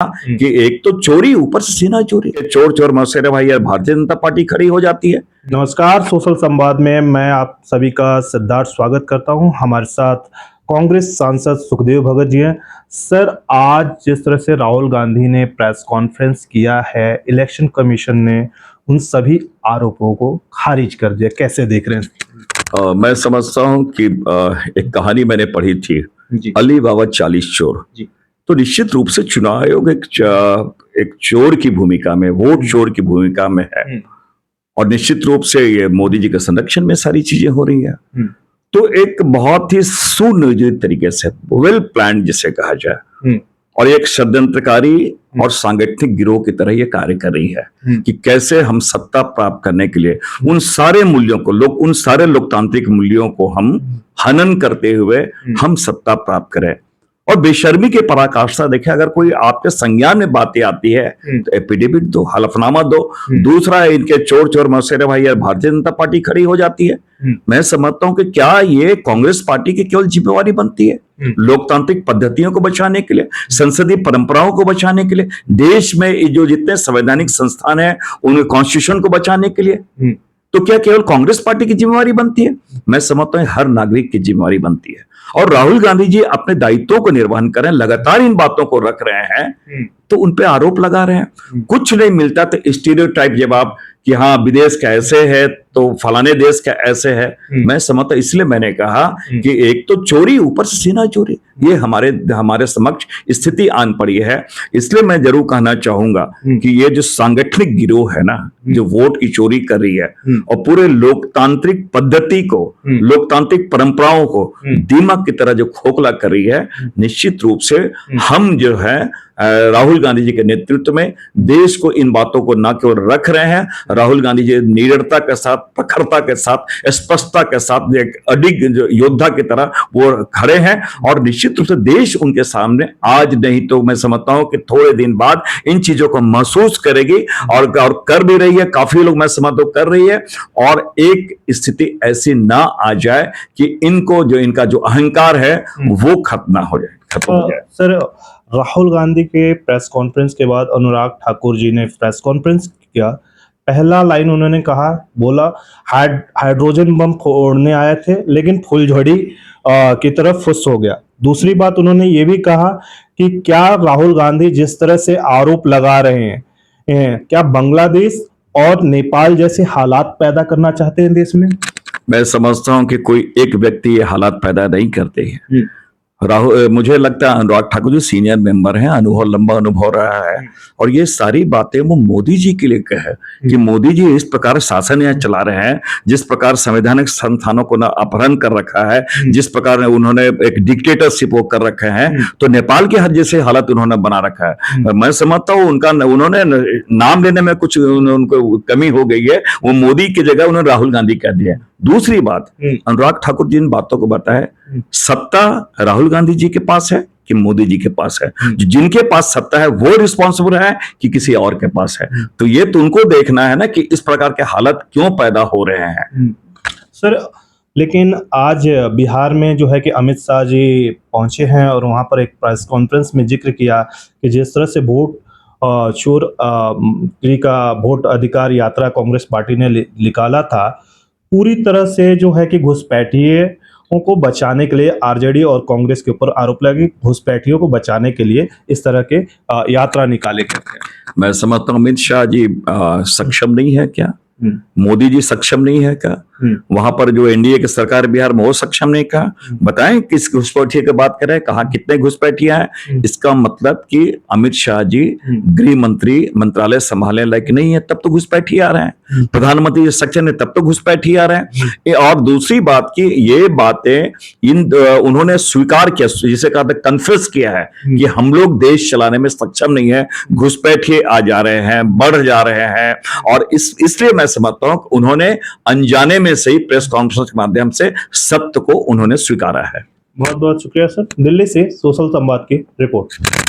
कि एक तो चोरी, ऊपर से सीना चोरी। चोर चोर मौसेरे भाई यार, भारतीय जनता पार्टी खड़ी हो जाती है। नमस्कार, सोशल संवाद में मैं आप सभी का सिद्धार्थ स्वागत करता हूं। हमारे साथ कांग्रेस सांसद सुखदेव भगत जी हैं। सर, आज जिस तरह से राहुल गांधी ने प्रेस कॉन्फ्रेंस किया है, इलेक्शन कमीशन ने उन सभी आरोपों को खारिज कर दिया, कैसे देख रहे हैं? मैं समझता हूं कि एक कहानी मैंने पढ़ी थी, अली बाबा 40 चोर। तो निश्चित रूप से चुनाव आयोग एक चोर की भूमिका में, वोट चोर की भूमिका में है, और निश्चित रूप से ये मोदी जी के संरक्षण में सारी चीजें हो रही हैं। तो एक बहुत ही सुनियोजित तरीके से, वेल प्लान जिसे कहा जाए, और एक षड्यंत्रकारी और सांगठनिक गिरोह की तरह ये कार्य कर रही है कि कैसे हम सत्ता प्राप्त करने के लिए उन सारे मूल्यों को, उन सारे लोकतांत्रिक मूल्यों को हम हनन करते हुए हम सत्ता प्राप्त करें। और बेशर्मी के पराकाष्ठा देखें, अगर कोई आपके संज्ञान में बातें आती है तो एफिडेविट दो, हलफनामा दो। दूसरा है, इनके चोर चोर मौसेरे भाई यार, भारतीय जनता पार्टी खड़ी हो जाती है। मैं समझता हूं कि क्या ये कांग्रेस पार्टी की केवल जिम्मेवारी बनती है लोकतांत्रिक पद्धतियों को बचाने के लिए, संसदीय परंपराओं को बचाने के लिए, देश में जो जितने संवैधानिक संस्थान है उन कॉन्स्टिट्यूशन को बचाने के लिए? तो क्या केवल कांग्रेस पार्टी की जिम्मेवारी बनती है? मैं समझता हूं हर नागरिक की जिम्मेवारी बनती है। और राहुल गांधी जी अपने दायित्वों को निर्वहन कर रहे हैं, लगातार इन बातों को रख रहे हैं, तो उन पे आरोप लगा रहे हैं। कुछ नहीं मिलता तो स्टीरियोटाइप जवाब कि हाँ विदेश का ऐसे है तो फलाने देश का ऐसे है। मैं समझता, इसलिए मैंने कहा कि एक तो चोरी, ऊपर से सीना चोरी, ये हमारे समक्ष स्थिति आन पड़ी है। इसलिए मैं जरूर कहना चाहूंगा कि ये जो सांगठनिक गिरोह है ना, जो वोट की चोरी कर रही है और पूरे लोकतांत्रिक पद्धति को, लोकतांत्रिक परंपराओं को दीमक की तरह जो खोखला कर रही है, निश्चित रूप से हम जो है राहुल गांधी जी के नेतृत्व में देश को इन बातों को न केवल रख रहे हैं, राहुल गांधी जी निडरता के साथ, प्रखरता के साथ, स्पष्टता के साथ एक अडिग योद्धा की तरह वो खड़े हैं। और निश्चित रूप से देश उनके सामने आज नहीं तो मैं समझता हूं कि थोड़े दिन बाद इन चीजों को महसूस करेगी, और कर भी रही है, काफी लोग मैं समझता हूं कर रही है। और एक स्थिति ऐसी ना आ जाए कि इनको जो इनका जो अहंकार है वो खत्म हो जाए। सर, राहुल गांधी के प्रेस कॉन्फ्रेंस के बाद अनुराग ठाकुर जी ने प्रेस कॉन्फ्रेंस किया। पहला लाइन उन्होंने कहा, बोला हाइड्रोजन बम फोड़ने आए थे लेकिन फुलझड़ी की तरफ फुस हो गया। दूसरी बात उन्होंने ये भी कहा कि क्या राहुल गांधी जिस तरह से आरोप लगा रहे हैं, क्या बांग्लादेश और नेपाल जैसे हालात पैदा करना चाहते हैं देश में? मैं समझता हूं कि कोई एक व्यक्ति ये हालात पैदा नहीं करते हैं। मुझे लगता है अनुराग ठाकुर जी सीनियर मेंबर हैं, लंबा अनुभव रहा है, और ये सारी बातें वो मोदी जी के लिए है कि मोदी जी इस प्रकार शासन यहाँ चला रहे हैं, जिस प्रकार संवैधानिक संस्थानों को ना अपहरण कर रखा है, जिस प्रकार उन्होंने एक डिक्टेटरशिप वो कर रखे हैं, तो नेपाल के हर जैसे हालत उन्होंने बना रखा है। मैं समझता हूँ उन्होंने नाम लेने में कुछ उनको कमी हो गई है, वो मोदी की जगह उन्होंने राहुल गांधी कह दिया। दूसरी बात, अनुराग ठाकुर जी इन बातों को बताए, सत्ता राहुल गांधी जी के पास है कि मोदी जी के पास है? जिनके पास सत्ता है वो रिस्पॉन्सिबल है कि किसी और के पास है? तो ये तो उनको देखना है ना कि इस प्रकार के हालत क्यों पैदा हो रहे हैं। सर, लेकिन आज बिहार में जो है कि अमित शाह जी पहुंचे हैं और वहां पर एक प्रेस कॉन्फ्रेंस में जिक्र किया कि जिस तरह से चोर का वोट अधिकार यात्रा कांग्रेस पार्टी ने निकाला था, पूरी तरह से जो है कि घुसपैठियों को बचाने के लिए आरजेडी और कांग्रेस के ऊपर आरोप लगे, घुसपैठियों को बचाने के लिए इस तरह के यात्रा निकाले गए थे। मैं समझता हूँ अमित शाह जी सक्षम नहीं है क्या? मोदी जी सक्षम नहीं है क्या? वहां पर जो एनडीए की सरकार बिहार में, वो सक्षम नहीं? कहा बताएं किस घुसपैठिए की बात करें, कहा कितने घुसपैठिया हैं? इसका मतलब कि अमित शाह जी गृह मंत्री मंत्रालय संभालने लायक नहीं है, तब तो घुसपैठिए आ रहे हैं। प्रधानमंत्री सक्षम है, तब तो घुसपैठिए आ रहे हैं। और दूसरी बात की ये बातें उन्होंने स्वीकार किया, जिसे कहा कन्फेस किया है कि हम लोग देश चलाने में सक्षम नहीं है, घुसपैठिए आ जा रहे हैं, बढ़ जा रहे हैं। और इसलिए मैं समझता हूं उन्होंने अनजाने में से ही प्रेस कॉन्फ्रेंस के माध्यम से सत्य को उन्होंने स्वीकारा है। बहुत बहुत शुक्रिया सर। दिल्ली से सोशल संवाद की रिपोर्ट।